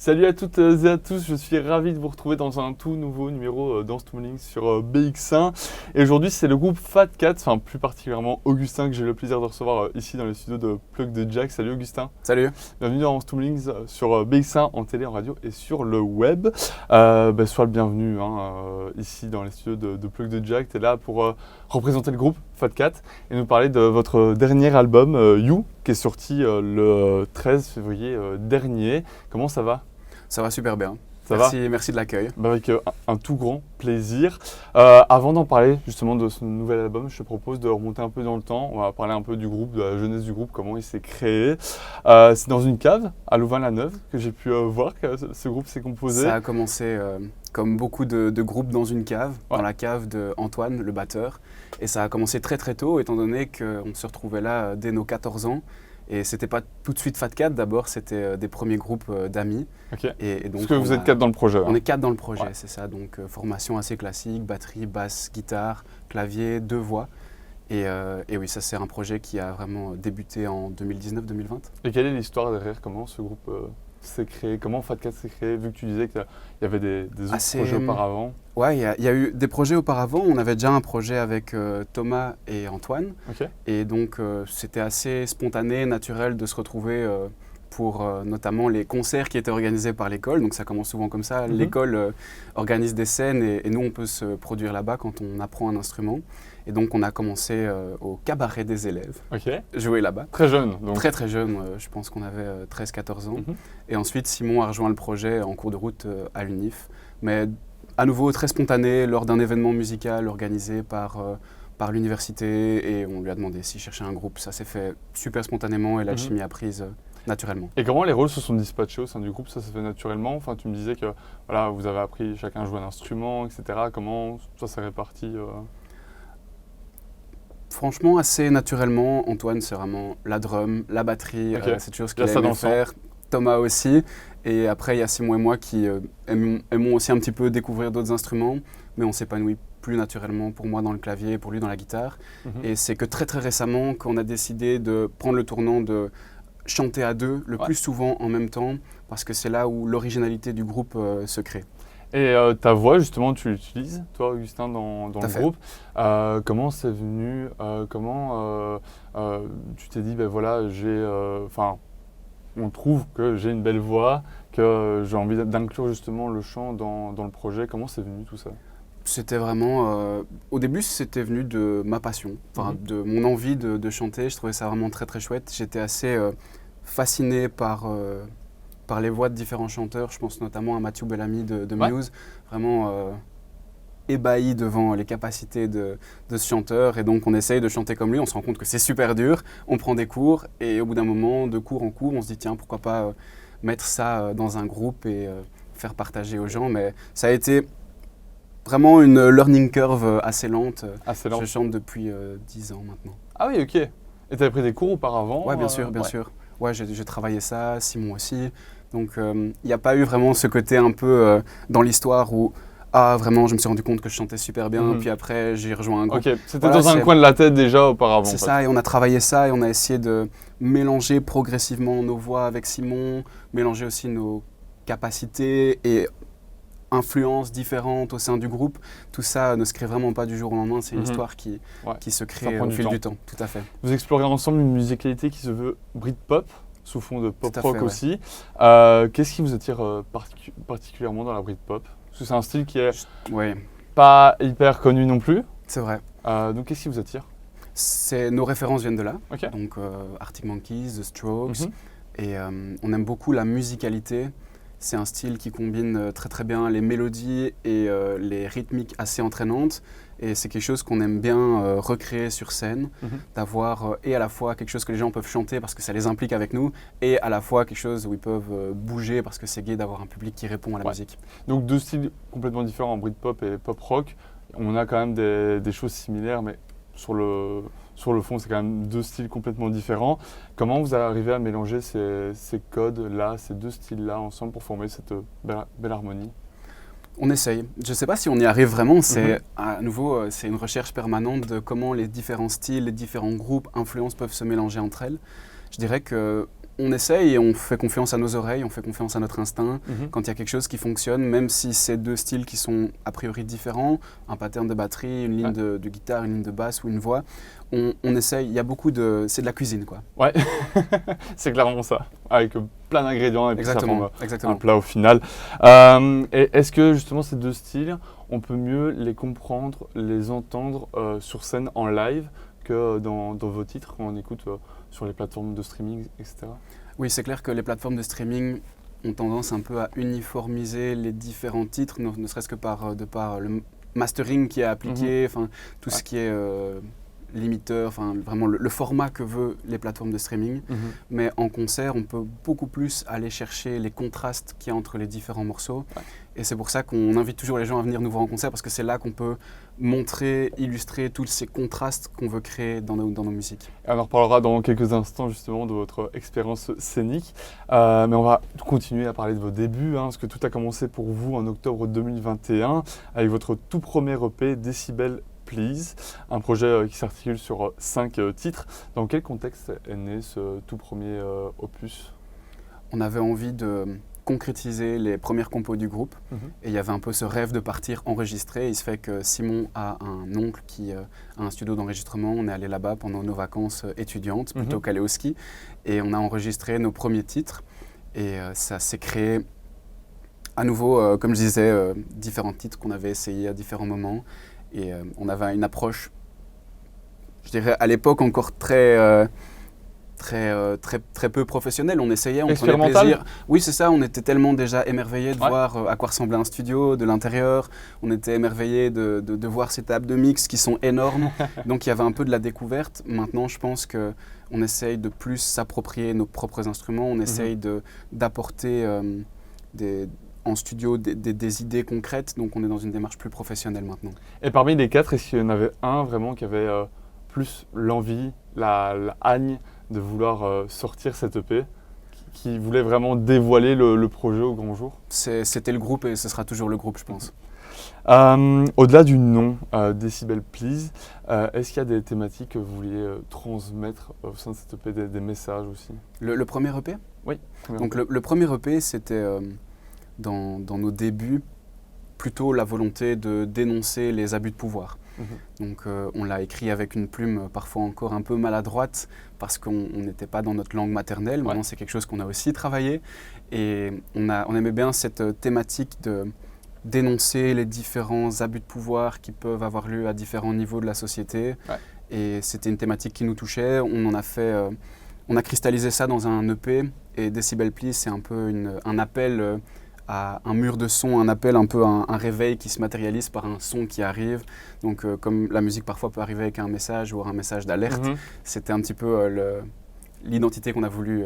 Salut à toutes et à tous, je suis ravi de vous retrouver dans un tout nouveau numéro Dance Tumbling sur BX1. Et aujourd'hui, c'est le groupe Fat Cat, enfin plus particulièrement Augustin, que j'ai le plaisir de recevoir ici dans les studios de Plug de Jack. Salut Augustin. Salut. Bienvenue dans Dance Tumbling sur BX1 en télé, en radio et sur le web. Sois le bienvenu ici dans les studios de Plug de Jack. Tu es là pour représenter le groupe Fat Cat et nous parler de votre dernier album, You, qui est sorti le 13 février dernier. Comment ça va ? Ça va super bien. Ça merci de l'accueil. Avec un tout grand plaisir. Avant d'en parler justement de ce nouvel album, je te propose de remonter un peu dans le temps. On va parler un peu du groupe, de la jeunesse du groupe, comment il s'est créé. C'est dans une cave à Louvain-la-Neuve que j'ai pu voir que ce groupe s'est composé. Ça a commencé comme beaucoup de groupes dans une cave, Ouais. dans la cave d'Antoine, le batteur. Et ça a commencé très très tôt, étant donné qu'on se retrouvait là dès nos 14 ans. Et c'était pas tout de suite Fat Cat, d'abord c'était des premiers groupes d'amis. Ok. Et donc Parce que vous êtes 4 dans le projet. On est 4 dans le projet, Ouais. c'est ça. Donc formation assez classique, batterie, basse, guitare, clavier, 2 voix. Et oui, ça c'est un projet qui a vraiment débuté en 2019-2020. Et quelle est l'histoire derrière? Comment ce groupe s'est créé? Comment Fat Cat s'est créé? Vu que tu disais qu'il y avait des autres projets auparavant. Ouais, il y a eu des projets auparavant. On avait déjà un projet avec Thomas et Antoine. Ok. Et donc, c'était assez spontané, naturel de se retrouver pour notamment les concerts qui étaient organisés par l'école. Donc, ça commence souvent comme ça. L'école organise des scènes et nous, on peut se produire là-bas quand on apprend un instrument. Et donc, on a commencé au cabaret des élèves, Ok. jouer là-bas. Très jeune. Donc. Très très jeune, je pense qu'on avait 13-14 ans. Mhm. Et ensuite, Simon a rejoint le projet en cours de route à l'UNIF. Mais à nouveau très spontané lors d'un événement musical organisé par l'université. Et on lui a demandé s'il cherchait un groupe. Ça s'est fait super spontanément et l'alchimie a prise naturellement. Et comment les rôles se sont dispatchés au sein du groupe? Ça s'est fait naturellement? Enfin, tu me disais que voilà, vous avez appris chacun à jouer un instrument, etc. Comment ça s'est réparti Franchement, assez naturellement. Antoine, c'est vraiment la drum, la batterie, Ok. c'est toujours ce Il y a qu'il ça dans aime le sang. faire. Thomas aussi. Et après, il y a Simon et moi qui aimons aussi un petit peu découvrir d'autres instruments, mais on s'épanouit plus naturellement pour moi dans le clavier, pour lui dans la guitare. Mhm. Et c'est que très très récemment qu'on a décidé de prendre le tournant de chanter à deux le plus souvent en même temps, parce que c'est là où l'originalité du groupe se crée. Et ta voix, justement, tu l'utilises, toi, Augustin, dans le fait. groupe. Comment c'est venu Comment tu t'es dit, ben voilà, on trouve que j'ai une belle voix, que j'ai envie d'inclure justement le chant dans le projet. Comment c'est venu tout ça? C'était vraiment, au début c'était venu de ma passion, de mon envie de chanter. Je trouvais ça vraiment très très chouette. J'étais assez fasciné par les voix de différents chanteurs. Je pense notamment à Matthew Bellamy de Muse, vraiment ébahi devant les capacités de ce chanteur. Et donc on essaye de chanter comme lui, on se rend compte que c'est super dur, on prend des cours et au bout d'un moment, de cours en cours, on se dit tiens, pourquoi pas mettre ça dans un groupe et faire partager aux gens. Mais ça a été vraiment une learning curve assez lente. Assez lente. Je chante depuis 10 ans maintenant. Ah oui, ok. Et tu avais pris des cours auparavant? Ouais, bien sûr, bien sûr. Ouais, j'ai travaillé ça, Simon aussi. Donc, il n'y a pas eu vraiment ce côté un peu dans l'histoire où vraiment, je me suis rendu compte que je chantais super bien, puis après, j'ai rejoint un groupe. Ok, c'était dans un coin de la tête déjà auparavant. C'est ça, et on a travaillé ça, et on a essayé de mélanger progressivement nos voix avec Simon, mélanger aussi nos capacités et influences différentes au sein du groupe. Tout ça ne se crée vraiment pas du jour au lendemain, c'est une histoire qui se crée au fil du temps. Tout à fait. Vous explorez ensemble une musicalité qui se veut Britpop, sous fond de pop-rock aussi. Qu'est-ce qui vous attire particulièrement dans la Britpop? Parce que c'est un style qui est pas hyper connu non plus. C'est vrai. Donc qu'est-ce qui vous attire? Nos références viennent de là. Okay. Donc Arctic Monkeys, The Strokes. Et on aime beaucoup la musicalité. C'est un style qui combine très très bien les mélodies et les rythmiques assez entraînantes. Et c'est quelque chose qu'on aime bien recréer sur scène, d'avoir et à la fois quelque chose que les gens peuvent chanter parce que ça les implique avec nous, et à la fois quelque chose où ils peuvent bouger parce que c'est gai d'avoir un public qui répond à la musique. Donc deux styles complètement différents, Britpop et pop-rock. On a quand même des choses similaires, mais sur le fond, c'est quand même deux styles complètement différents. Comment vous arrivez à mélanger ces codes-là, ces deux styles-là ensemble pour former cette belle harmonie? On essaye. Je ne sais pas si on y arrive vraiment. C'est à nouveau, c'est une recherche permanente de comment les différents styles, les différents groupes, influences peuvent se mélanger entre elles. Je dirais que on essaye et on fait confiance à nos oreilles, on fait confiance à notre instinct. Quand il y a quelque chose qui fonctionne, même si c'est deux styles qui sont a priori différents, un pattern de batterie, une ligne de guitare, une ligne de basse ou une voix, on essaye. Il y a beaucoup de... C'est de la cuisine, quoi. Ouais, c'est clairement ça. Avec plein d'ingrédients et puis ça forme un plat au final. Et est-ce que justement ces deux styles, on peut mieux les comprendre, les entendre sur scène en live que dans vos titres quand on écoute sur les plateformes de streaming, etc. Oui, c'est clair que les plateformes de streaming ont tendance un peu à uniformiser les différents titres, ne serait-ce que de par le mastering qui est appliqué, tout ce qui est limiteur, vraiment le format que veut les plateformes de streaming. Mais en concert, on peut beaucoup plus aller chercher les contrastes qu'il y a entre les différents morceaux. Et c'est pour ça qu'on invite toujours les gens à venir nous voir en concert, parce que c'est là qu'on peut montrer, illustrer tous ces contrastes qu'on veut créer dans nos musiques. Et on en reparlera dans quelques instants justement de votre expérience scénique. Mais on va continuer à parler de vos débuts, parce que tout a commencé pour vous en octobre 2021 avec votre tout premier EP, Decibel Please, un projet qui s'articule sur 5 titres. Dans quel contexte est né ce tout premier opus ? On avait envie de concrétiser les premières compos du groupe et il y avait un peu ce rêve de partir enregistrer. Il se fait que Simon a un oncle qui a un studio d'enregistrement. On est allé là-bas pendant nos vacances étudiantes plutôt qu'aller au ski et on a enregistré nos premiers titres et ça s'est créé à nouveau, comme je disais, différents titres qu'on avait essayés à différents moments. Et on avait une approche, je dirais à l'époque encore très peu professionnelle. On essayait, on prenait plaisir. Oui, c'est ça, on était tellement déjà émerveillés de voir à quoi ressemblait un studio, de l'intérieur. On était émerveillés de voir ces tables de mix qui sont énormes. Donc il y avait un peu de la découverte. Maintenant, je pense qu'on essaye de plus s'approprier nos propres instruments. On essaye d'apporter en studio des idées concrètes, donc on est dans une démarche plus professionnelle maintenant. Et parmi les 4, est-ce qu'il y en avait un vraiment qui avait plus l'envie, la hagne de vouloir sortir cette EP, qui voulait vraiment dévoiler le projet au grand jour ? C'était le groupe et ce sera toujours le groupe, je pense. Au-delà du nom, Decibel Please, est-ce qu'il y a des thématiques que vous vouliez transmettre au sein de cette EP, des messages aussi ? Le premier EP ? Oui. Donc le premier EP, c'était... Dans nos débuts, plutôt la volonté de dénoncer les abus de pouvoir. Donc on l'a écrit avec une plume parfois encore un peu maladroite parce qu'on n'était pas dans notre langue maternelle. Maintenant, c'est quelque chose qu'on a aussi travaillé et on aimait bien cette thématique de dénoncer les différents abus de pouvoir qui peuvent avoir lieu à différents niveaux de la société. Et c'était une thématique qui nous touchait. On a cristallisé ça dans un EP et Decibel Please, c'est un peu un appel à un mur de son, un appel un peu un réveil qui se matérialise par un son qui arrive. Donc comme la musique parfois peut arriver avec un message ou un message d'alerte, c'était un petit peu l'identité qu'on a voulu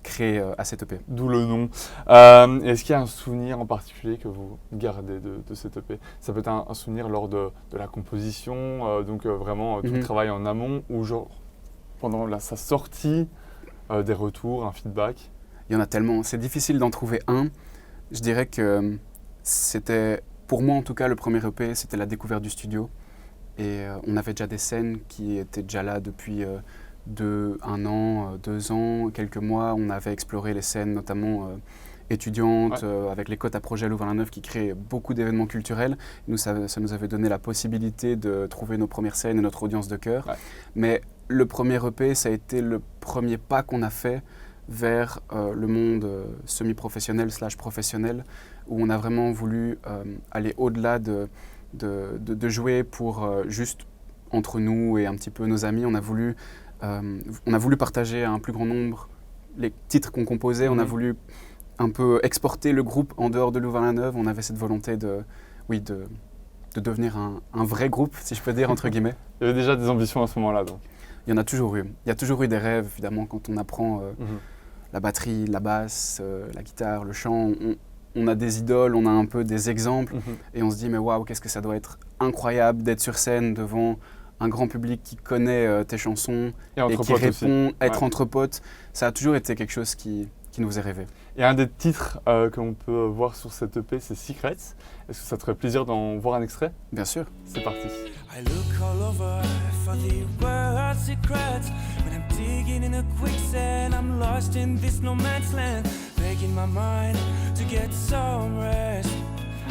créer à cette EP. D'où le nom. Est-ce qu'il y a un souvenir en particulier que vous gardez de cette EP ? Ça peut être un souvenir lors de la composition, donc vraiment tout le travail en amont, ou genre pendant sa sortie, des retours, un feedback ? Il y en a tellement, c'est difficile d'en trouver un. Je dirais que c'était, pour moi en tout cas, le premier EP, c'était la découverte du studio. Et on avait déjà des scènes qui étaient déjà là depuis 1 an, 2 ans, quelques mois. On avait exploré les scènes, notamment étudiantes, avec les côtes à projet Louvain-la-Neuve qui créent beaucoup d'événements culturels. Nous, ça nous avait donné la possibilité de trouver nos premières scènes et notre audience de cœur. Mais le premier EP, ça a été le premier pas qu'on a fait vers le monde semi-professionnel / professionnel, où on a vraiment voulu aller au-delà de jouer pour juste entre nous et un petit peu nos amis. On a voulu partager à un plus grand nombre les titres qu'on composait. On a voulu un peu exporter le groupe en dehors de Louvain-la-Neuve. On avait cette volonté de devenir un vrai groupe, si je peux dire, entre guillemets. Il y avait déjà des ambitions à ce moment-là, donc. Il y en a toujours eu. Il y a toujours eu des rêves, évidemment, quand on apprend la batterie, la basse, la guitare, le chant. On a des idoles, on a un peu des exemples et on se dit mais waouh, qu'est-ce que ça doit être incroyable d'être sur scène devant un grand public qui connaît tes chansons et qui répond, être entre potes. Ça a toujours été quelque chose qui qui nous faisait rêver. Et un des titres que l'on peut voir sur cette EP, c'est Secrets. Est-ce que ça te ferait plaisir d'en voir un extrait? Bien sûr. C'est parti. I look all over for the word secrets. When I'm digging in a quicksand, I'm lost in this no man's land. Begging my mind to get some rest.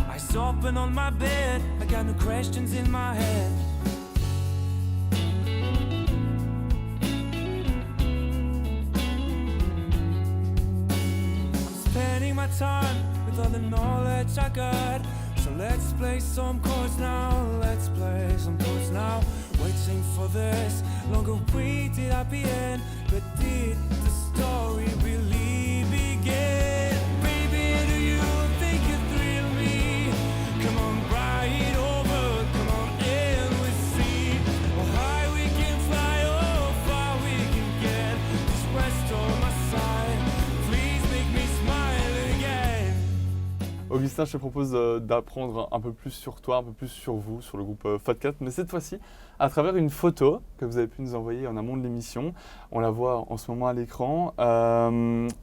I soften on my bed, I got no questions in my head. I'm spending my time with all the knowledge I got. So let's play some chords now, let's play some chords now. Waiting for this long-awaited happy end. But did the story really begin? Baby, do you think you thrill me? Come on, ride over, come on, and we see how high we can fly, how far we can get. Just rest on my side, please make me smile again. Augustin, je te propose d'apprendre un peu plus sur toi, un peu plus sur vous, sur le groupe Fat Cat, mais cette fois-ci à travers une photo que vous avez pu nous envoyer en amont de l'émission. On la voit en ce moment à l'écran.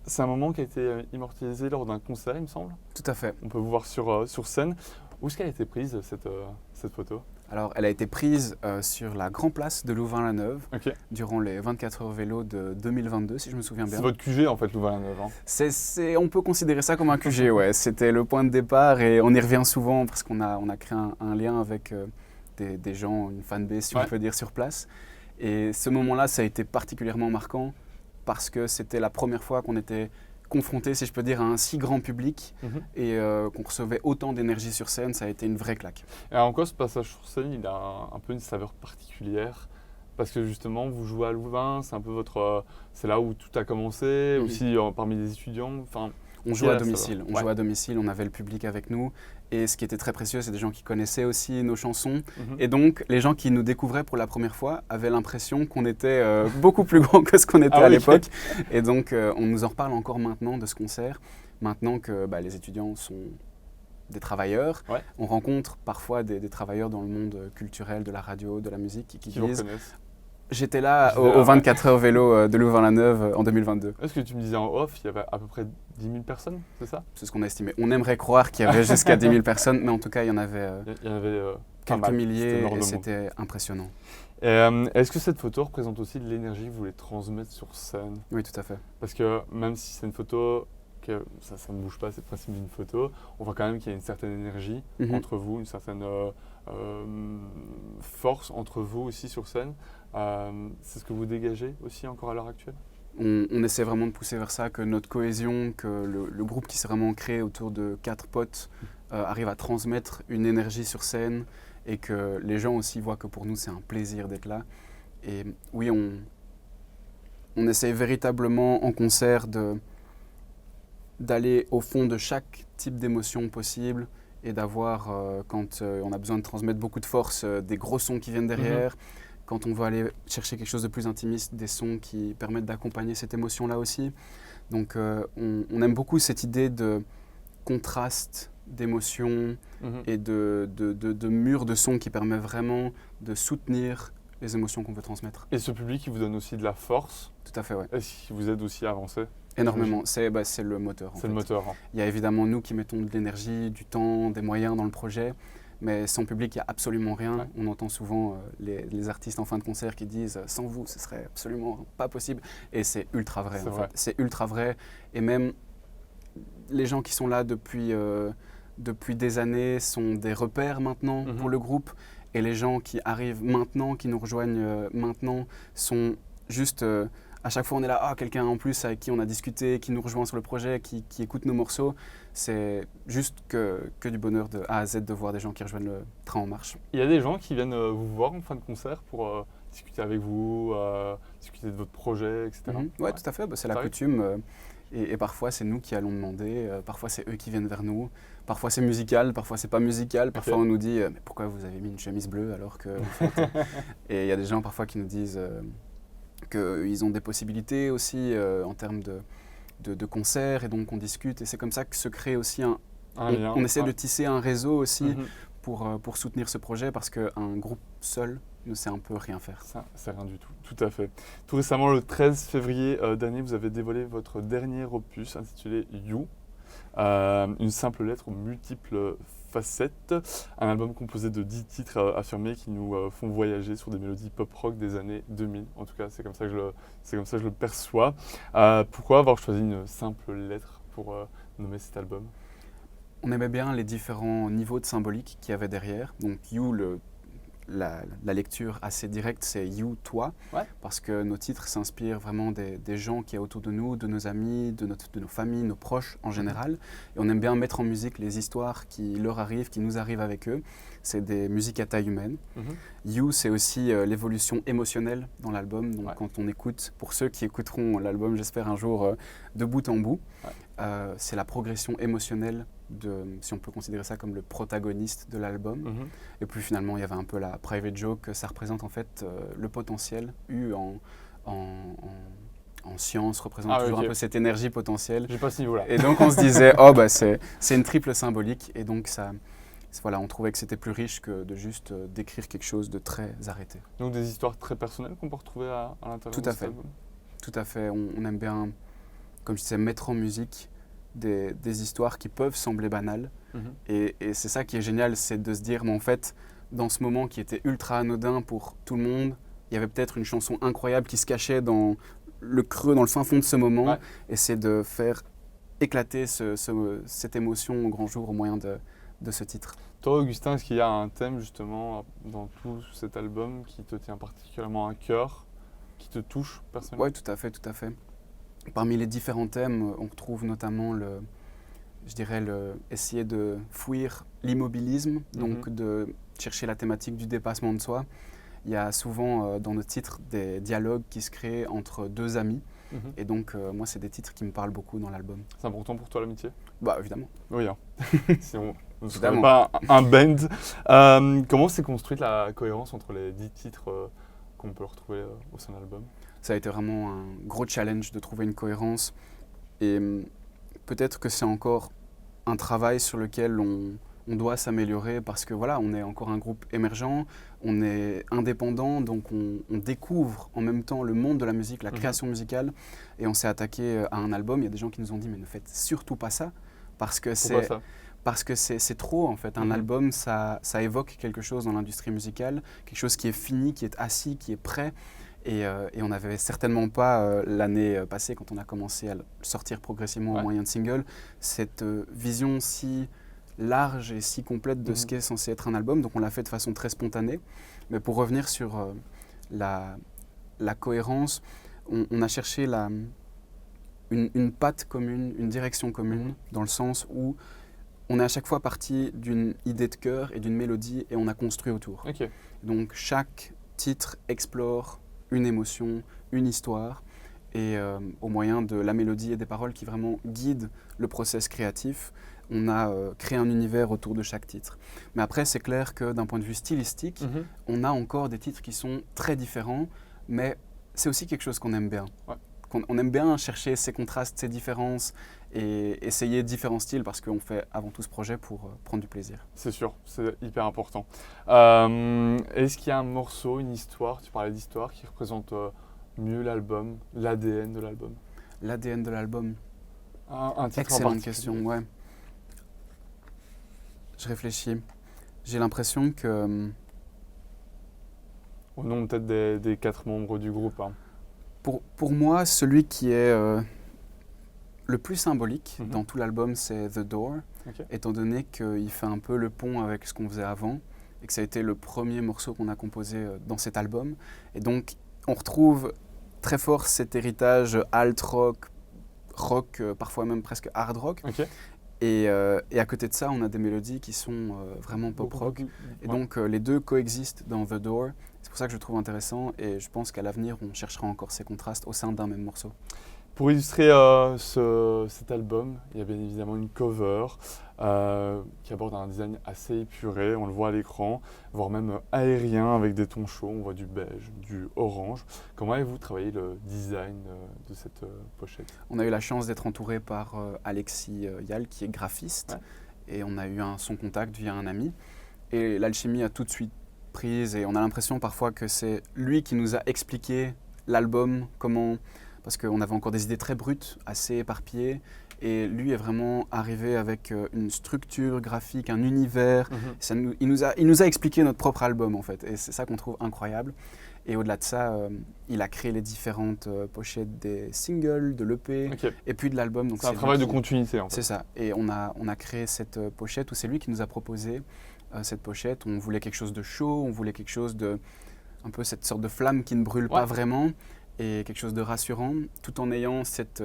C'est un moment qui a été immortalisé lors d'un concert, il me semble. Tout à fait. On peut vous voir sur scène. Où est-ce qu'elle a été prise, cette photo? Alors, elle a été prise sur la Grand Place de Louvain-la-Neuve durant les 24 heures vélo de 2022, si je me souviens bien. C'est votre QG, en fait, Louvain-la-Neuve. Hein. On peut considérer ça comme un QG, ouais. C'était le point de départ et on y revient souvent parce qu'on a créé un lien avec des gens, une fanbase, si on peut dire, sur place. Et ce moment-là, ça a été particulièrement marquant parce que c'était la première fois qu'on était confronté, si je peux dire, à un si grand public et qu'on recevait autant d'énergie sur scène. Ça a été une vraie claque. Et en quoi ce passage sur scène, il a un peu une saveur particulière? Parce que justement, vous jouez à Louvain, c'est un peu c'est là où tout a commencé, aussi parmi les étudiants. On jouait à domicile. On jouait à domicile, on avait le public avec nous. Et ce qui était très précieux, c'est des gens qui connaissaient aussi nos chansons. Et donc, les gens qui nous découvraient pour la première fois avaient l'impression qu'on était beaucoup plus grand que ce qu'on était à l'époque. Et donc, on nous en reparle encore maintenant de ce concert. Maintenant que les étudiants sont des travailleurs, on rencontre parfois des travailleurs dans le monde culturel, de la radio, de la musique, qui disent « J'étais là aux 24 heures vélo de Louvain-la-Neuve en 2022. » Est-ce que tu me disais en off, il y avait à peu près 10 000 personnes, c'est ça? C'est ce qu'on a estimé. On aimerait croire qu'il y avait jusqu'à 10 000 personnes, mais en tout cas, il y en avait, quelques milliers et c'était impressionnant. Est-ce que cette photo représente aussi de l'énergie que vous voulez transmettre sur scène? Oui, tout à fait. Parce que même si c'est une photo, ça ne bouge pas, c'est le principe d'une photo, on voit quand même qu'il y a une certaine énergie entre vous, une certaine force entre vous aussi sur scène. C'est ce que vous dégagez aussi encore à l'heure actuelle? On essaie vraiment de pousser vers ça, que notre cohésion, que le groupe qui s'est vraiment créé autour de 4 potes arrive à transmettre une énergie sur scène et que les gens aussi voient que pour nous c'est un plaisir d'être là. Et oui, on essaie véritablement en concert d'aller au fond de chaque type d'émotion possible et d'avoir, quand on a besoin de transmettre beaucoup de force, des gros sons qui viennent derrière. Quand on veut aller chercher quelque chose de plus intimiste, des sons qui permettent d'accompagner cette émotion-là aussi. Donc on aime beaucoup cette idée de contraste d'émotions et de mur de son qui permet vraiment de soutenir les émotions qu'on veut transmettre. Et ce public qui vous donne aussi de la force? Tout à fait, oui. Est-ce qu'il vous aide aussi à avancer? Énormément, c'est le moteur. C'est le moteur. Hein. Il y a évidemment nous qui mettons de l'énergie, du temps, des moyens dans le projet. Mais sans public, il n'y a absolument rien. Ouais. On entend souvent les artistes en fin de concert qui disent « sans vous, ce serait absolument pas possible ». Et c'est ultra vrai. C'est ultra vrai. Et même les gens qui sont là depuis des années sont des repères maintenant pour le groupe. Et les gens qui arrivent maintenant, qui nous rejoignent maintenant, sont juste... à chaque fois, on est là, quelqu'un en plus avec qui on a discuté, qui nous rejoint sur le projet, qui écoute nos morceaux. C'est juste que du bonheur de A à Z de voir des gens qui rejoignent le train en marche. Il y a des gens qui viennent vous voir en fin de concert pour discuter avec vous, discuter de votre projet, etc. Oui, tout à fait. C'est la coutume. Et parfois, c'est nous qui allons demander. Parfois, c'est eux qui viennent vers nous. Parfois, c'est musical. Parfois, c'est pas musical. Parfois, on nous dit « mais pourquoi vous avez mis une chemise bleue alors que… » Et il y a des gens parfois qui nous disent… qu'ils ont des possibilités aussi en termes de concerts et donc on discute et c'est comme ça que se crée aussi on essaie de tisser un réseau aussi pour soutenir ce projet parce qu'un groupe seul ne sait un peu rien faire. Ça, c'est rien du tout, tout à fait. Tout récemment, le 13 février dernier, vous avez dévoilé votre dernier opus intitulé You, une simple lettre aux multiples facettes, un album composé de 10 titres affirmés qui nous font voyager sur des mélodies pop-rock des années 2000. En tout cas, c'est comme ça que je le perçois. Pourquoi avoir choisi une simple lettre pour nommer cet album ? On aimait bien les différents niveaux de symbolique qu'il y avait derrière. Donc You, la lecture assez directe, c'est You, toi, Ouais. parce que nos titres s'inspirent vraiment des gens qui sont autour de nous, de nos amis, de nos familles, nos proches en général. Et on aime bien mettre en musique les histoires qui leur arrivent, qui nous arrivent avec eux. C'est des musiques à taille humaine. You, c'est aussi l'évolution émotionnelle dans l'album. Donc quand on écoute, pour ceux qui écouteront l'album, j'espère un jour, de bout en bout, c'est la progression émotionnelle si on peut considérer ça comme le protagoniste de l'album. Et puis finalement, il y avait un peu la private joke que ça représente en fait le potentiel eu en science, représente toujours un peu cette énergie potentielle. J'ai pas ce niveau-là. Et donc on se disait, c'est une triple symbolique. Et donc voilà, on trouvait que c'était plus riche que de juste décrire quelque chose de très arrêté. Donc des histoires très personnelles qu'on peut retrouver à l'intérieur Tout de à cet fait. album. Tout à fait. On aime bien, comme je disais, mettre en musique des histoires qui peuvent sembler banales. Et c'est ça qui est génial, c'est de se dire, mais en fait, dans ce moment qui était ultra anodin pour tout le monde, il y avait peut-être une chanson incroyable qui se cachait dans le creux, dans le fin fond de ce moment. Ouais. Et c'est de faire éclater cette émotion au grand jour au moyen de ce titre. Toi, Augustin, est-ce qu'il y a un thème justement dans tout cet album qui te tient particulièrement à cœur, qui te touche personnellement ? Oui, tout à fait, tout à fait. Parmi les différents thèmes, on retrouve notamment essayer de fuir l'immobilisme, donc de chercher la thématique du dépassement de soi. Il y a souvent dans nos titres des dialogues qui se créent entre deux amis. Et donc, moi, c'est des titres qui me parlent beaucoup dans l'album. C'est important pour toi l'amitié ? Bah, évidemment. Oui, hein. Si on ne serait pas un band. Comment s'est construite la cohérence entre les 10 titres qu'on peut retrouver au sein de l'album ? Ça a été vraiment un gros challenge de trouver une cohérence. Et peut-être que c'est encore un travail sur lequel on doit s'améliorer parce que voilà, on est encore un groupe émergent, on est indépendant, donc on découvre en même temps le monde de la musique, la création musicale, et on s'est attaqué à un album. Il y a des gens qui nous ont dit mais ne faites surtout pas ça parce que c'est trop en fait. Un album, ça évoque quelque chose dans l'industrie musicale, quelque chose qui est fini, qui est assis, qui est prêt. Et on n'avait certainement pas, l'année passée, quand on a commencé à le sortir progressivement au moyen de single, cette vision si large et si complète de ce qu'est censé être un album. Donc on l'a fait de façon très spontanée. Mais pour revenir sur la cohérence, on a cherché une patte commune, une direction commune, dans le sens où on est à chaque fois parti d'une idée de cœur et d'une mélodie et on a construit autour. Okay. Donc chaque titre explore une émotion, une histoire, et au moyen de la mélodie et des paroles qui vraiment guident le process créatif, on a créé un univers autour de chaque titre. Mais après, c'est clair que d'un point de vue stylistique, on a encore des titres qui sont très différents, mais c'est aussi quelque chose qu'on aime bien. Ouais. On aime bien chercher ces contrastes, ces différences, et essayer différents styles, parce qu'on fait avant tout ce projet pour prendre du plaisir. C'est sûr, c'est hyper important. Est-ce qu'il y a un morceau, une histoire, tu parlais d'histoire, qui représente mieux l'album, l'ADN de l'album ? L'ADN de l'album. Un titre Excellente question, ouais. Je réfléchis. J'ai l'impression que... Au nom peut-être des 4 membres du groupe. Hein. Pour moi, celui qui est le plus symbolique dans tout l'album, c'est The Door, étant donné qu'il fait un peu le pont avec ce qu'on faisait avant et que ça a été le premier morceau qu'on a composé dans cet album. Et donc, on retrouve très fort cet héritage alt-rock, rock, parfois même presque hard rock. Et à côté de ça, on a des mélodies qui sont vraiment pop-rock. Et donc, les deux coexistent dans The Door. C'est pour ça que je le trouve intéressant et je pense qu'à l'avenir, on cherchera encore ces contrastes au sein d'un même morceau. Pour illustrer cet album, il y a bien évidemment une cover qui aborde un design assez épuré, on le voit à l'écran, voire même aérien avec des tons chauds, on voit du beige, du orange. Comment avez-vous travaillé le design de cette pochette ? On a eu la chance d'être entouré par Alexis Yal qui est graphiste et on a eu son contact via un ami. et l'alchimie a tout de suite prise et on a l'impression parfois que c'est lui qui nous a expliqué l'album, comment, parce qu'on avait encore des idées très brutes, assez éparpillées, et lui est vraiment arrivé avec une structure graphique, un univers. Il nous a expliqué notre propre album en fait, et c'est ça qu'on trouve incroyable. Et au-delà de ça, il a créé les différentes pochettes des singles, de l'EP, et puis de l'album. Donc c'est un travail de continuité en fait. C'est ça, et on a créé cette pochette, où c'est lui qui nous a proposé cette pochette. On voulait quelque chose de chaud, on voulait quelque chose de, un peu cette sorte de flamme qui ne brûle pas vraiment, et quelque chose de rassurant, tout en ayant cette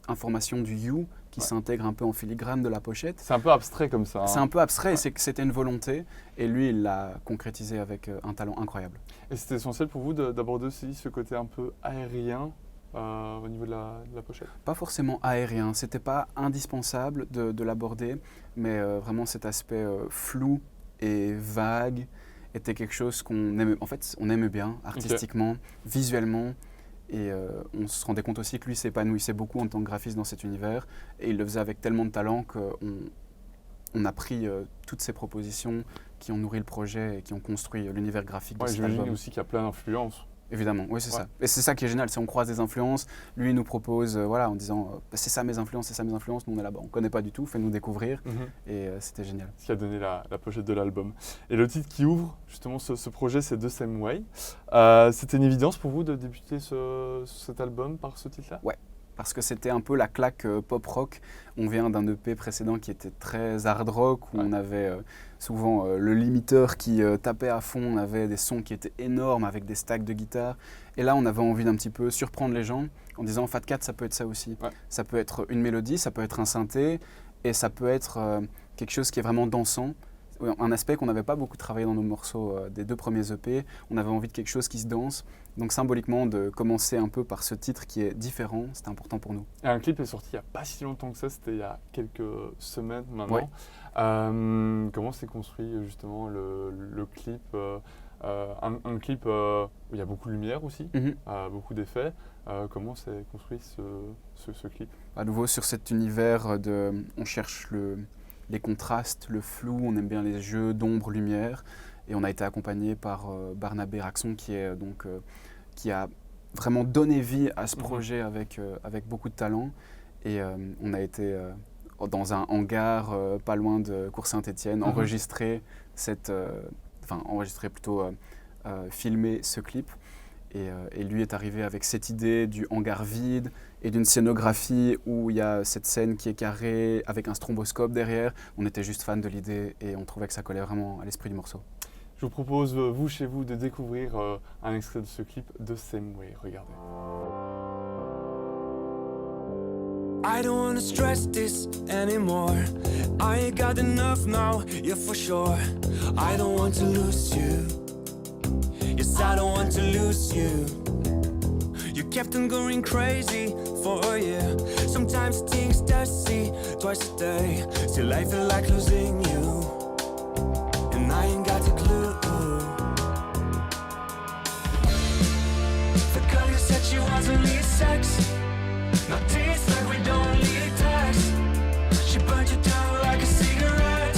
information du You qui s'intègre un peu en filigrane de la pochette. C'est un peu abstrait comme ça. C'est un peu abstrait, et c'était une volonté, et lui il l'a concrétisé avec un talent incroyable. Et c'était essentiel pour vous d'aborder aussi ce côté un peu aérien au niveau de la pochette? Pas forcément aérien, c'était pas indispensable de l'aborder, mais vraiment cet aspect flou et vague était quelque chose qu'on aimait, en fait on aimait bien artistiquement, visuellement. Et on se rendait compte aussi que lui s'épanouissait beaucoup en tant que graphiste dans cet univers, et il le faisait avec tellement de talent qu'on a pris toutes ces propositions qui ont nourri le projet et qui ont construit l'univers graphique de cet album. J'imagine aussi qu'il y a plein d'influences. Évidemment, oui c'est ça. Et c'est ça qui est génial, c'est on croise des influences, lui il nous propose en disant c'est ça mes influences, nous on est là-bas, on ne connaît pas du tout, fais-nous découvrir, et c'était génial. Ce qui a donné la pochette de l'album. Et le titre qui ouvre justement ce projet, c'est The Same Way. C'était une évidence pour vous de débuter cet album par ce titre-là? Ouais, parce que c'était un peu la claque pop-rock. On vient d'un EP précédent qui était très hard rock, où on avait souvent le limiteur qui tapait à fond, on avait des sons qui étaient énormes avec des stacks de guitare. Et là, on avait envie d'un petit peu surprendre les gens en disant Fat Cat, ça peut être ça aussi. Ça peut être une mélodie, ça peut être un synthé, et ça peut être quelque chose qui est vraiment dansant. Un aspect qu'on n'avait pas beaucoup travaillé dans nos morceaux des 2 premiers EP. On avait envie de quelque chose qui se danse. Donc symboliquement, de commencer un peu par ce titre qui est différent, c'était important pour nous. Et un clip est sorti il n'y a pas si longtemps que ça, c'était il y a quelques semaines maintenant. Comment s'est construit justement le clip un clip où il y a beaucoup de lumière aussi, beaucoup d'effets. Comment s'est construit ce clip? À nouveau sur cet univers on cherche les contrastes, le flou, on aime bien les jeux d'ombre, lumière, et on a été accompagné par Barnabé Raxon qui a vraiment donné vie à ce projet avec beaucoup de talent, et on a été dans un hangar pas loin de Cours-Saint-Étienne, filmer ce clip. Et lui est arrivé avec cette idée du hangar vide et d'une scénographie où il y a cette scène qui est carrée avec un stromboscope derrière. On était juste fans de l'idée et on trouvait que ça collait vraiment à l'esprit du morceau. Je vous propose, vous chez vous, de découvrir un extrait de ce clip de Same Way. Regardez. I don't wanna stress this anymore. I ain't got enough now, yeah for sure. I don't want to lose you. Yes, I don't want to lose you. You kept on going crazy for a year. Sometimes things just see twice a day. Still I feel like losing you, and I ain't got a clue. The girl you said she wasn't need sex. Now tastes like we don't need text. She burned you down like a cigarette.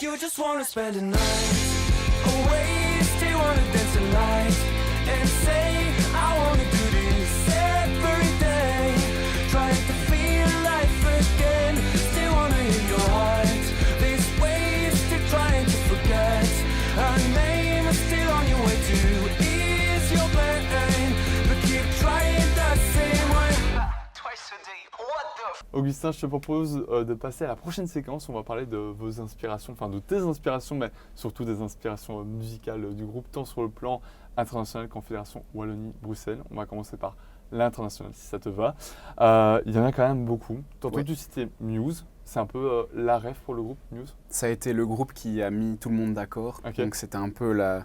You just wanna spend the night away, still wanna dance the light and say I wanna do this every day. Trying to feel life again, still wanna hear your heart. This way, still trying to forget. Our name is still on your way to ease your pain, but keep trying the same way. Twice a day, what the Augustin, je te propose de passer à la prochaine séquence. On va parler de vos inspirations, enfin de tes inspirations, mais surtout des inspirations musicales du groupe, tant sur le plan international qu'en Fédération Wallonie-Bruxelles. On va commencer par l'international, si ça te va. Il y en a quand même beaucoup. Tantôt tu citais Muse, c'est un peu la ref pour le groupe, Muse? Ça a été le groupe qui a mis tout le monde d'accord. Okay. Donc c'était un peu la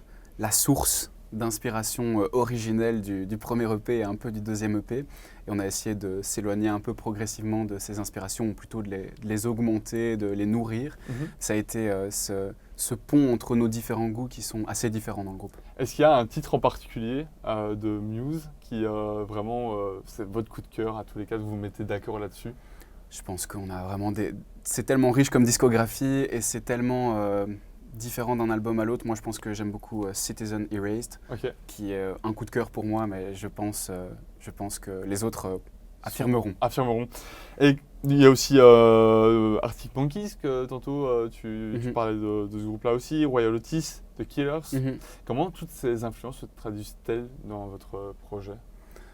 source d'inspiration originelle du premier EP et un peu du deuxième EP. Et on a essayé de s'éloigner un peu progressivement de ces inspirations, ou plutôt de les augmenter, de les nourrir. Ça a été ce pont entre nos différents goûts qui sont assez différents dans le groupe. Est-ce qu'il y a un titre en particulier de Muse qui vraiment, c'est votre coup de cœur à tous les cas, vous vous mettez d'accord là-dessus? Je pense qu'on a vraiment c'est tellement riche comme discographie et c'est tellement différent d'un album à l'autre. Moi, je pense que j'aime beaucoup Citizen Erased, Ok. qui est un coup de cœur pour moi, mais je pense que les autres affirmeront. Affirmeront. Et il y a aussi Arctic Monkeys, que tantôt tu parlais de ce groupe-là aussi, Royal Otis, The Killers. Comment toutes ces influences se traduisent-elles dans votre projet?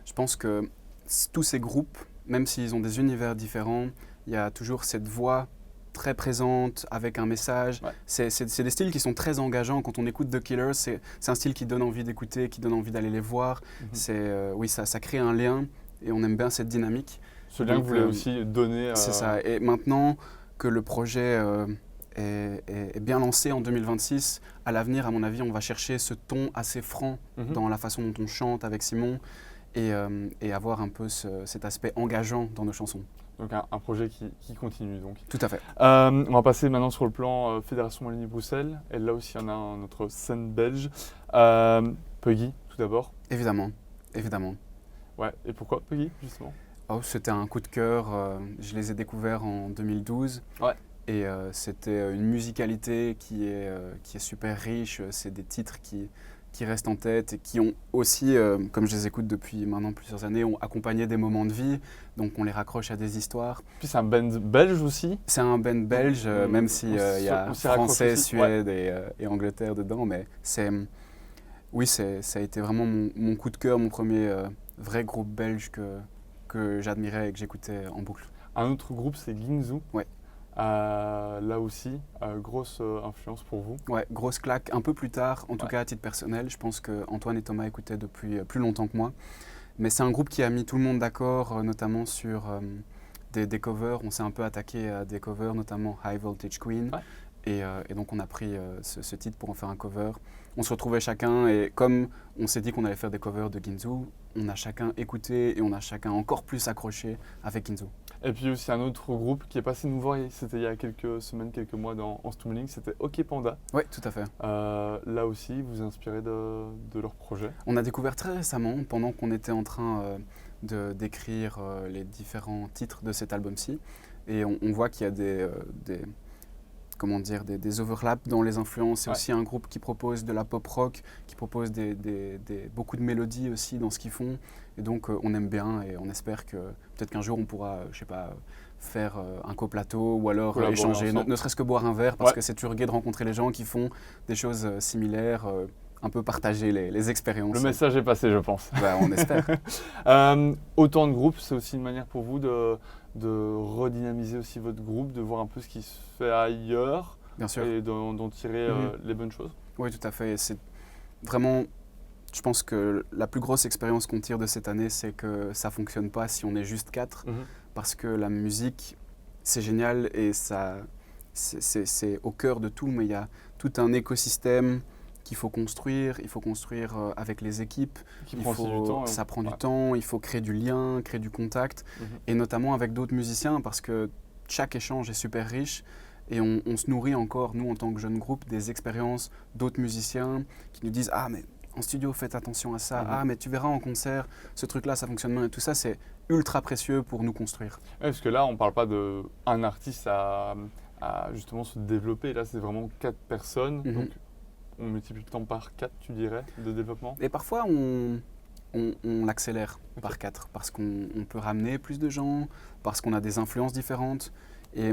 Je pense que tous ces groupes, même s'ils ont des univers différents, il y a toujours cette voix très présente, avec un message. Ouais. C'est des styles qui sont très engageants. Quand on écoute The Killers, c'est un style qui donne envie d'écouter, qui donne envie d'aller les voir. Oui, ça crée un lien et on aime bien cette dynamique. Ce lien que vous voulez aussi donner. C'est ça. Et maintenant que le projet est bien lancé en 2026, à l'avenir, à mon avis, on va chercher ce ton assez franc dans la façon dont on chante avec Simon et avoir un peu cet aspect engageant dans nos chansons. Donc un projet qui continue donc. Tout à fait. On va passer maintenant sur le plan Fédération Wallonie-Bruxelles. Et là aussi, il y en a un autre scène belge. Puggy, tout d'abord. Évidemment. Ouais. Et pourquoi Puggy, justement? C'était un coup de cœur. Je les ai découverts en 2012. Ouais. Et c'était une musicalité qui est super riche. C'est des titres qui restent en tête et qui ont aussi, comme je les écoute depuis maintenant plusieurs années, ont accompagné des moments de vie. Donc on les raccroche à des histoires. Puis c'est un band belge aussi. C'est un band belge, même s'il y a français, Suède et Angleterre dedans. Mais ça a été vraiment mon coup de cœur, mon premier vrai groupe belge que j'admirais et que j'écoutais en boucle. Un autre groupe, c'est Ginzu. Ouais. Là aussi, grosse influence pour vous. Ouais, grosse claque. Un peu plus tard, en tout cas à titre personnel, je pense qu'Antoine et Thomas écoutaient depuis plus longtemps que moi. Mais c'est un groupe qui a mis tout le monde d'accord, notamment sur des covers. On s'est un peu attaqué à des covers, notamment High Voltage Queen. Ouais. Et donc on a pris ce titre pour en faire un cover. On se retrouvait chacun et comme on s'est dit qu'on allait faire des covers de Ginzu, on a chacun écouté et on a chacun encore plus accroché avec Ginzu. Et puis aussi un autre groupe qui est passé nous voir, c'était il y a quelques semaines, quelques mois en Stumling, c'était OK Panda. Oui, tout à fait. Là aussi, vous vous inspirez de leur projet? On a découvert très récemment, pendant qu'on était en train d'écrire les différents titres de cet album-ci, et on voit qu'il y a des overlaps dans les influences. C'est aussi un groupe qui propose de la pop rock, qui propose beaucoup de mélodies aussi dans ce qu'ils font. Et donc on aime bien et on espère que peut-être qu'un jour on pourra, faire un coplateau ou alors échanger, ne serait-ce que boire un verre, parce que c'est toujours gai de rencontrer les gens qui font des choses similaires, un peu partager les expériences. Le message est passé, je pense. On espère. Autant de groupes, c'est aussi une manière pour vous de redynamiser aussi votre groupe, de voir un peu ce qui se fait ailleurs. Bien sûr. Et d'en tirer les bonnes choses. Oui, tout à fait. C'est vraiment, je pense que la plus grosse expérience qu'on tire de cette année, c'est que ça ne fonctionne pas si on est juste 4, parce que la musique, c'est génial et c'est au cœur de tout, mais il y a tout un écosystème qu'il faut construire, il faut construire avec les équipes, ça prend du temps, il faut créer du lien, créer du contact, et notamment avec d'autres musiciens, parce que chaque échange est super riche, et on se nourrit encore, nous en tant que jeune groupe, des expériences d'autres musiciens qui nous disent « Ah mais en studio faites attention à ça, ah mais tu verras en concert, ce truc-là ça fonctionne bien », et tout ça c'est ultra précieux pour nous construire. Parce que là on ne parle pas d'un artiste à justement se développer, là c'est vraiment 4 personnes, donc on multiplie le temps par 4, tu dirais, de développement? Et parfois, on l'accélère par 4, parce qu'on peut ramener plus de gens, parce qu'on a des influences différentes. Et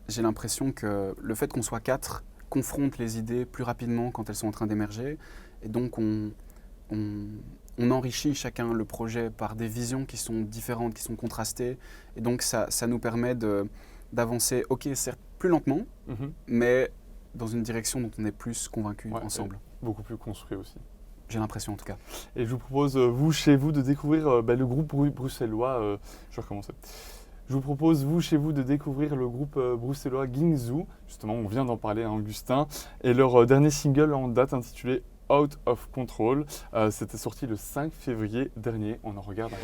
j'ai l'impression que le fait qu'on soit 4 confronte les idées plus rapidement quand elles sont en train d'émerger. Et donc, on enrichit chacun le projet par des visions qui sont différentes, qui sont contrastées. Et donc, ça nous permet d'avancer, ok, certes, plus lentement, mais dans une direction dont on est plus convaincu ensemble. Beaucoup plus construit aussi. J'ai l'impression en tout cas. Et je vous propose, chez vous, de découvrir le groupe bruxellois. Je vais recommencer. Je vous propose, chez vous, de découvrir le groupe bruxellois Ginzu. Justement, on vient d'en parler à Augustin. Et leur dernier single en date intitulé Out of Control. C'était sorti le 5 février dernier. On en regarde un.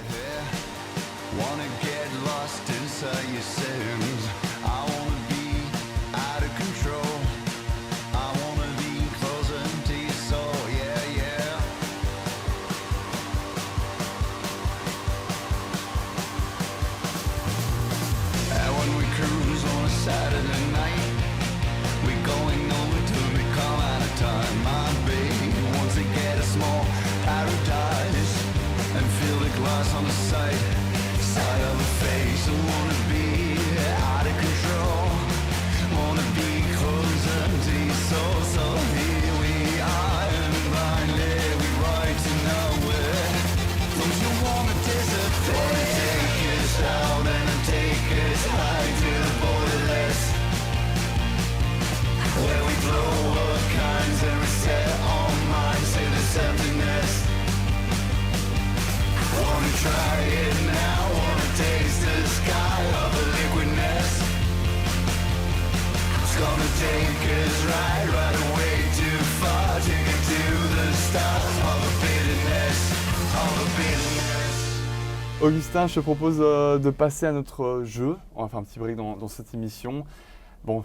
Saturday night, we're going over to the car. Augustin, je te propose de passer à notre jeu. On va faire un petit break dans cette émission. Bon,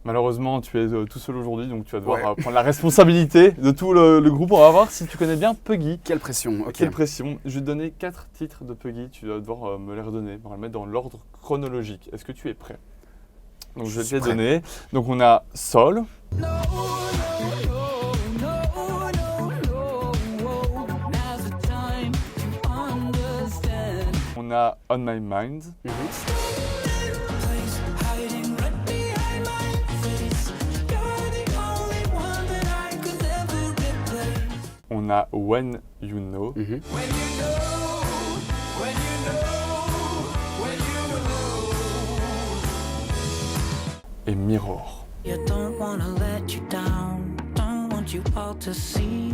malheureusement, tu es tout seul aujourd'hui, donc tu vas devoir prendre la responsabilité de tout le groupe. On va voir si tu connais bien Puggy. Quelle pression, ok. Quelle pression. Je vais te donner 4 titres de Puggy. Tu vas devoir me les redonner. On va les mettre dans l'ordre chronologique. Est-ce que tu es prêt? Donc je vais te les donner. Donc on a Sol. On a On My Mind. On a When You Know. Et Mirror. You don't wanna let you down, don't want you all to see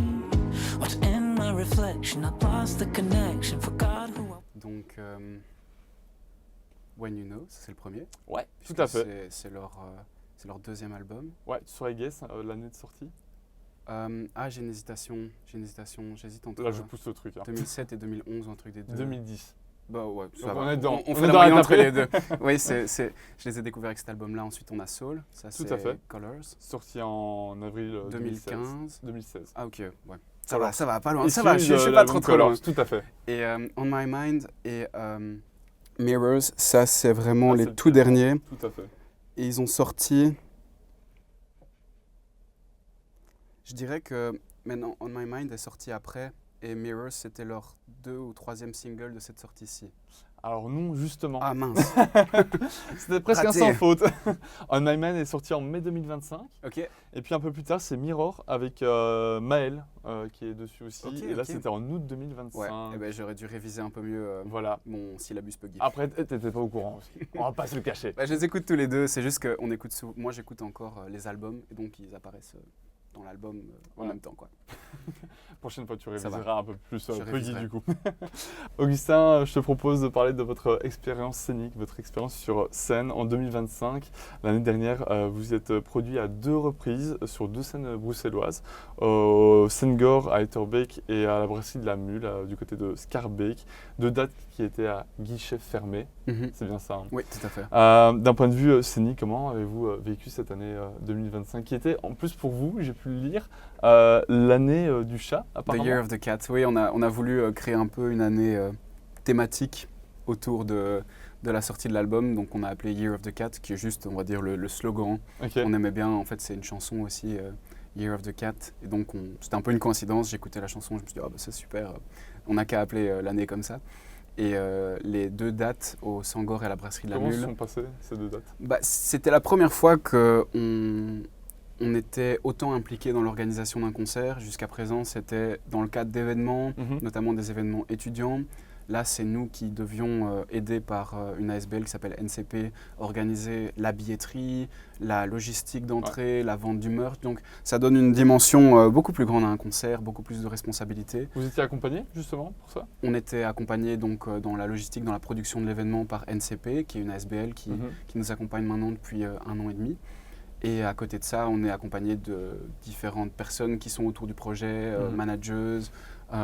what's in my reflection. I lost the connection, forgot who I... Donc, When You Know, c'est le premier. Ouais, tout à fait. C'est leur deuxième album. Ouais, tu saurais guess l'année de sortie? J'ai une hésitation, j'hésite entre Là, je pousse le truc. 2007 et 2011, un truc des deux. 2010. Bah ouais, ça Donc va. on est dedans. On On fait est la dans la moyenne entre tapée. les deux. Oui, je les ai découverts avec cet album-là. Ensuite, on a Soul, ça Tout c'est à fait. Colors. Sorti en avril 2016. Ah ok, ouais. Alors, Ça va, pas loin. Issu Ça va, je de suis pas l'album trop loin. Colors, tout à fait. Et On My Mind et Mirrors, ça c'est vraiment Ah, les c'est le tout pire. derniers. Tout à fait. Et ils ont sorti... Je dirais que maintenant On My Mind est sorti après et Mirrors c'était leur 2 ou 3e single de cette sortie-ci. Alors non, justement. Ah mince. C'était presque un Raté. sans faute. On My Mind est sorti en mai 2025. Ok. Et puis un peu plus tard, c'est Mirror avec Maël qui est dessus aussi. Ok, et là, ok. c'était en août 2025. Ouais. Et ben j'aurais dû réviser un peu mieux Voilà. mon syllabus Puggy. Après, t'étais pas au courant aussi. On va pas se le cacher. Bah, je les écoute tous les deux. C'est juste que moi j'écoute encore les albums et donc ils apparaissent dans l'album en Ouais. même temps quoi. Prochaine fois, tu Ça va. réviseras un peu plus Je Puggy réviserai. du coup. Augustin, je te propose de parler de votre expérience scénique, votre expérience sur scène en 2025. L'année dernière, vous êtes produit à 2 reprises sur 2 scènes bruxelloises, au Sengor à Etterbeek et à la Brasserie de la Mule du côté de Schaerbeek. 2 dates qui étaient à guichet fermé, c'est bien ça. Hein. Oui, tout à fait. D'un point de vue scénique, comment avez-vous vécu cette année 2025 qui était en plus pour vous, j'ai pu le lire, l'année du chat The apparemment. Year of the Cat. Oui, on a voulu créer un peu une année thématique autour de la sortie de l'album. Donc on a appelé Year of the Cat, qui est juste, on va dire, le slogan. Ok. On aimait bien, en fait, c'est une chanson aussi, Year of the Cat. Et donc c'était un peu une coïncidence. J'écoutais la chanson, je me suis dit, oh, bah, c'est super, on n'a qu'à appeler l'année comme ça. Et les 2 dates au Sangor et à la Brasserie de la Comment se Mule. sont passées ces 2 dates? Bah, c'était la première fois qu'on on était autant impliqué dans l'organisation d'un concert. Jusqu'à présent, c'était dans le cadre d'événements, notamment des événements étudiants. Là, c'est nous qui devions, aidés par une ASBL qui s'appelle NCP, organiser la billetterie, la logistique d'entrée, la vente du merch. Donc, ça donne une dimension beaucoup plus grande à un concert, beaucoup plus de responsabilités. Vous étiez accompagné justement pour ça? On était accompagné donc dans la logistique, dans la production de l'événement par NCP, qui est une ASBL qui nous accompagne maintenant depuis 1 an et demi. Et à côté de ça, on est accompagné de différentes personnes qui sont autour du projet, manageuses,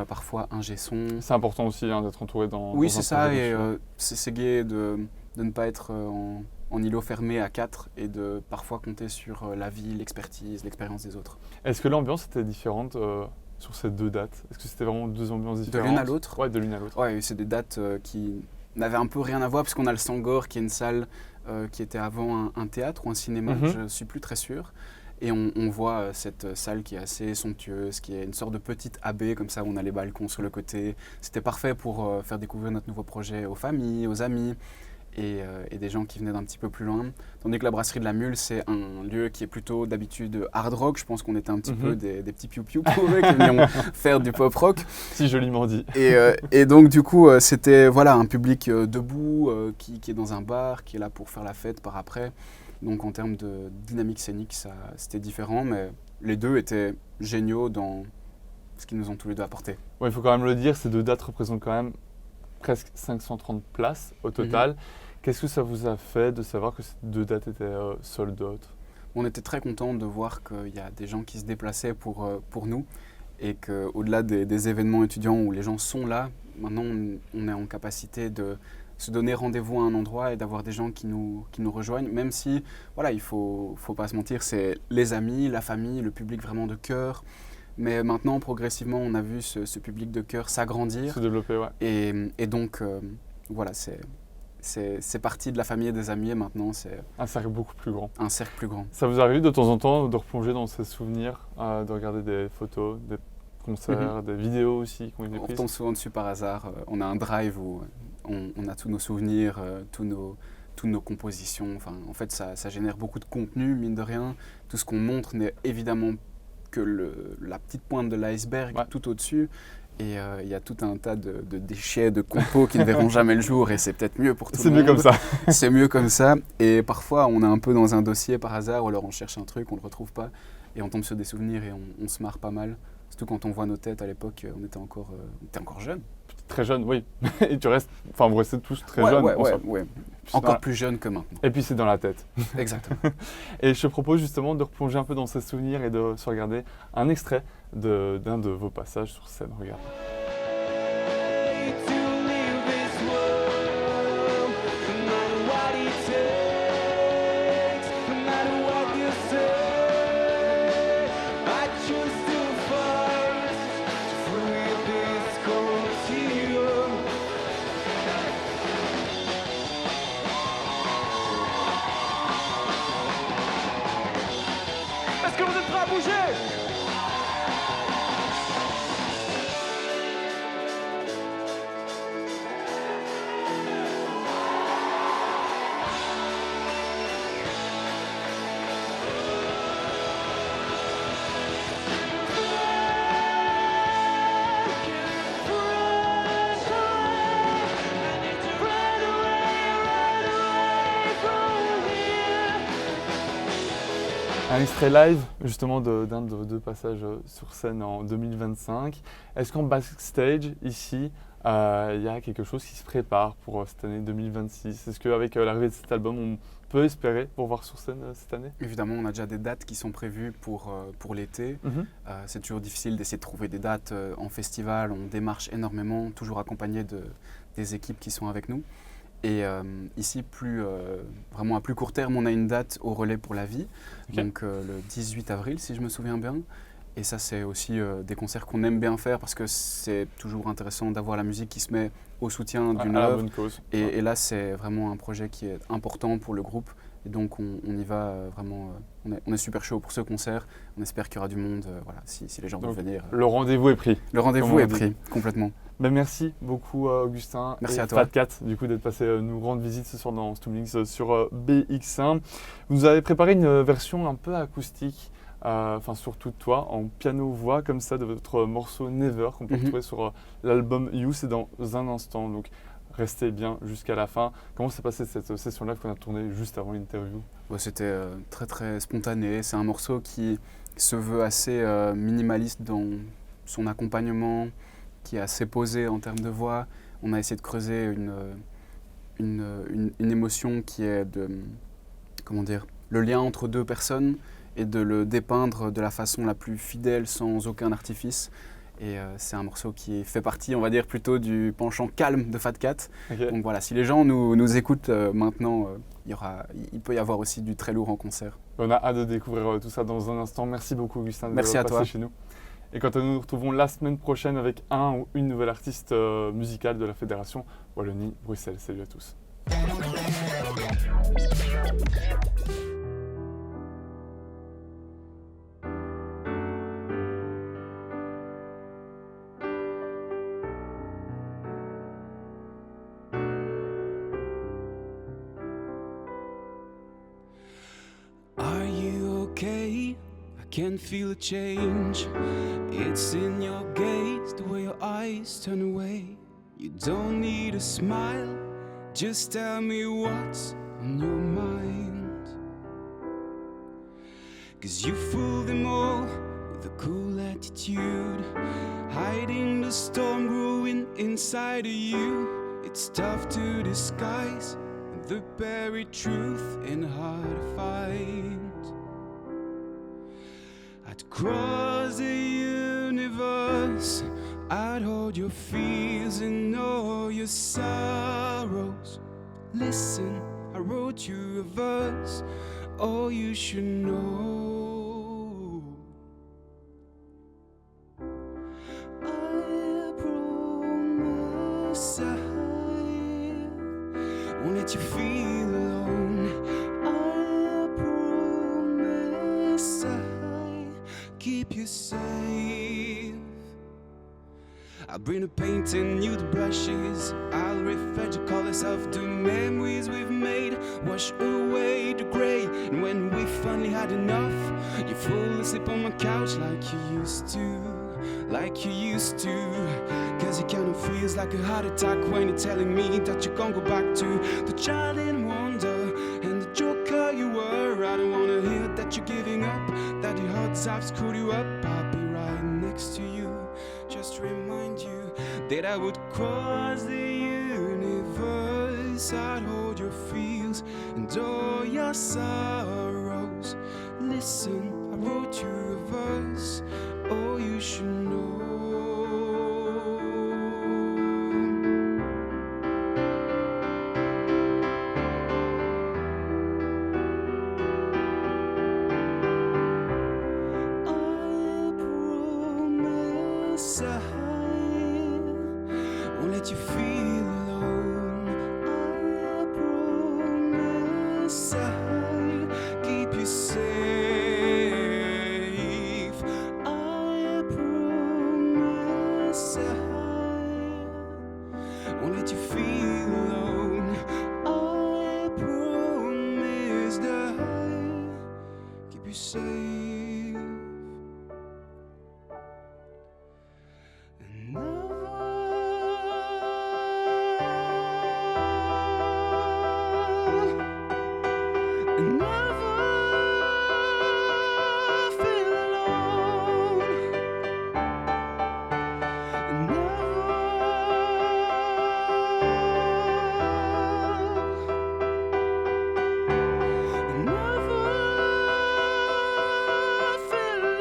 parfois ingé son. C'est important aussi hein, d'être entouré dans. Oui, dans c'est un ça, projet et comme c'est gai de ne pas être en îlot fermé à 4 et de parfois compter sur la vie, l'expertise, l'expérience des autres. Est-ce que l'ambiance était différente sur ces 2 dates? Est-ce que c'était vraiment 2 ambiances différentes? De l'une à l'autre? Ouais, de l'une à l'autre. Ouais, c'est des dates qui n'avaient un peu rien à voir, puisqu'on a le Sangor, qui est une salle qui était avant un théâtre ou un cinéma, je ne suis plus très sûr. Et on voit cette salle qui est assez somptueuse, qui est une sorte de petite abbaye, comme ça, où on a les balcons sur le côté. C'était parfait pour faire découvrir notre nouveau projet aux familles, aux amis et des gens qui venaient d'un petit peu plus loin. Tandis que la Brasserie de la Mule, c'est un lieu qui est plutôt d'habitude hard rock. Je pense qu'on était un petit peu des petits piou-piou pour eux qui venaient faire du pop rock. Si joliment dit. Et donc du coup, c'était voilà, un public debout, qui est dans un bar, qui est là pour faire la fête par après. Donc en termes de dynamique scénique, c'était différent, mais les 2 étaient géniaux dans ce qu'ils nous ont tous les 2 apporté. Ouais, il faut quand même le dire, ces 2 dates représentent quand même presque 530 places au total. Qu'est-ce que ça vous a fait de savoir que ces 2 dates étaient sold out? On était très contents de voir qu'il y a des gens qui se déplaçaient pour nous et qu'au-delà des événements étudiants où les gens sont là, maintenant on est en capacité de se donner rendez-vous à un endroit et d'avoir des gens qui nous rejoignent, même si, voilà, il faut pas se mentir, c'est les amis, la famille, le public vraiment de cœur. Mais maintenant, progressivement, on a vu ce public de cœur s'agrandir. Se développer, ouais. Et donc, voilà, c'est parti de la famille et des amis et maintenant c'est Un cercle beaucoup plus grand. un cercle plus grand. Ça vous arrive de temps en temps de replonger dans ces souvenirs, de regarder des photos, des concerts, des vidéos aussi qui ont été On prises? retombe souvent dessus par hasard. On a un drive où on a tous nos souvenirs, toutes nos compositions. Enfin, en fait, ça génère beaucoup de contenu, mine de rien. Tout ce qu'on montre n'est évidemment que la petite pointe de l'iceberg, Ouais. tout au-dessus. Et il y a tout un tas de déchets, de compos qui ne verront jamais le jour. Et c'est peut-être mieux pour tout C'est le mieux monde. comme ça. C'est mieux comme ça. Et parfois, on est un peu dans un dossier par hasard, ou alors on cherche un truc, on ne le retrouve pas. Et on tombe sur des souvenirs et on se marre pas mal. Surtout quand on voit nos têtes à l'époque, on était encore jeunes. Très jeune, oui. Et vous restez tous très Ouais, jeunes. ouais, ensemble. ouais. Puis Encore dans- plus jeunes que maintenant. Et puis c'est dans la tête. Exactement. Et je te propose justement de replonger un peu dans ces souvenirs et de se regarder un extrait d'un de vos passages sur scène. Regarde. To leave this world, no matter what it takes, no matter what you say, I choose to fight to free this continuum. Est-ce que vous êtes prêts à bouger? Un extrait live justement d'un de vos deux passages sur scène en 2025. Est-ce qu'en backstage, ici, il y a quelque chose qui se prépare pour cette année 2026? Est-ce qu'avec l'arrivée de cet album, on peut espérer pour voir sur scène cette année? Évidemment, on a déjà des dates qui sont prévues pour l'été. C'est toujours difficile d'essayer de trouver des dates en festival. On démarche énormément, toujours accompagné des équipes qui sont avec nous. Et ici, vraiment à plus court terme, on a une date au Relais pour la Vie, Ok. donc le 18 avril si je me souviens bien. Et ça, c'est aussi des concerts qu'on aime bien faire parce que c'est toujours intéressant d'avoir la musique qui se met au soutien d'une À la œuvre. bonne cause. Et là, c'est vraiment un projet qui est important pour le groupe. Et donc, on y va vraiment. On est super chaud pour ce concert. On espère qu'il y aura du monde. Voilà, si les gens veulent Donc, venir. Le rendez-vous est pris. Le rendez-vous comme on est dit. pris, complètement. Ben, merci beaucoup Augustin Merci et à toi. Fat Cat du coup d'être passé nous rendre visite ce soir dans Stumlinks sur BX1. Vous nous avez préparé une version un peu acoustique, surtout toi, en piano-voix comme ça de votre morceau Never qu'on peut Mhm. retrouver sur l'album You, c'est dans un instant. Donc restez bien jusqu'à la fin. Comment s'est passée cette session live qu'on a tournée juste avant l'interview? C'était très très spontané. C'est un morceau qui se veut assez minimaliste dans son accompagnement, qui est assez posé en termes de voix. On a essayé de creuser une émotion qui est le lien entre deux personnes et de le dépeindre de la façon la plus fidèle sans aucun artifice. Et c'est un morceau qui fait partie, on va dire, plutôt du penchant calme de Fat Cat. Ok. Donc voilà, si les gens nous écoutent maintenant, il peut y avoir aussi du très lourd en concert. On a hâte de découvrir tout ça dans un instant. Merci beaucoup Augustin Merci d'être à toi. passé chez nous. Et quant à nous, nous nous retrouvons la semaine prochaine avec un ou une nouvelle artiste musicale de la Fédération Wallonie-Bruxelles. Salut à tous. Are you okay? I can feel a change. It's in your gaze, the way your eyes turn away. You don't need a smile, just tell me what's on your mind. 'Cause you fool them all with a cool attitude, hiding the storm growing inside of you. It's tough to disguise the buried truth and hard to find. I'd cross the universe I'd hold your fears and all your sorrows. Listen, I wrote you a verse, all you should know. I promise I won't let you feel alone. I promise I keep you safe. I'll bring the paint and you the brushes. I'll refresh the colors of the memories we've made. Wash away the grey. And when we finally had enough, you fall asleep on my couch like you used to. Like you used to. Cause it kinda feels like a heart attack when you're telling me that you can't go back to the child in wonder and the joker you were. I don't wanna hear that you're giving up, that the odds have screwed you up. I'll be right next to you, just to remind you that I would cross the universe. I'd hold your fears and all your sorrows. Listen, I wrote you a verse, all you should know. Won't let you feel alone. I promise I'll keep you safe. I promise I won't let you feel alone. I promise that I'll keep you safe. And never feel alone. And never feel alone.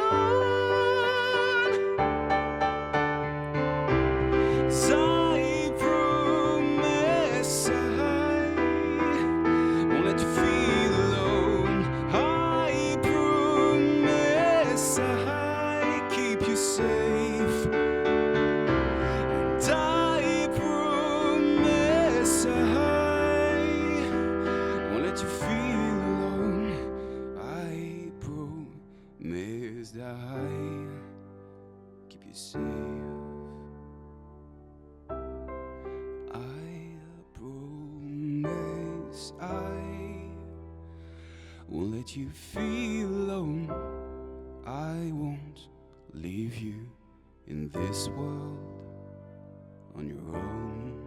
'Cause I promise I won't let you feel alone. I promise I keep you safe. And I promise I won't let you feel alone. I promise that I keep you safe. I promise I won't let you feel alone. I won't leave you in this world on your own.